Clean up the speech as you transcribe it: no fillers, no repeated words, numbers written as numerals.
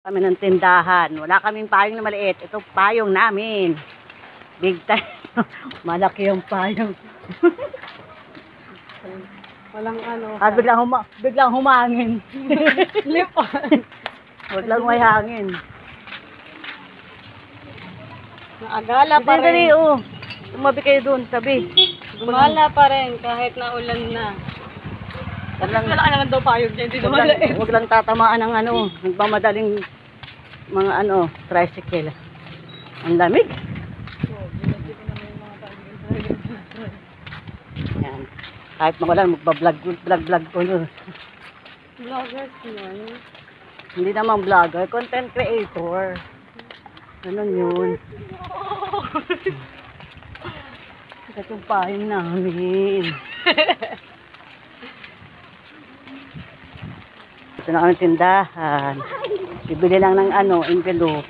Kami ng tindahan. Wala kaming payong na maliit. Ito payong namin. Big time. Malaki yung payong. Walang ano. At biglang humangin. Lipan. Wag lang may hangin. Naagala pa Dali, rin. oh. Tumabi kayo doon, tabi. Gumala pa rin kahit na ulan na. Wag lang, Wala ka naman daw payog niya, hindi wag naman lang, wag lang tatamaan ng ano, nagmamadaling mga ano, tricycle. Ang lamig. Yan. Kahit makulan, magbablog ko yun. Vloggers yun. Hindi naman vlogger, content creator. Ganun yun. Ito yung pahing namin. Ito na kami tindahan. Bibili lang ng ano, envelope.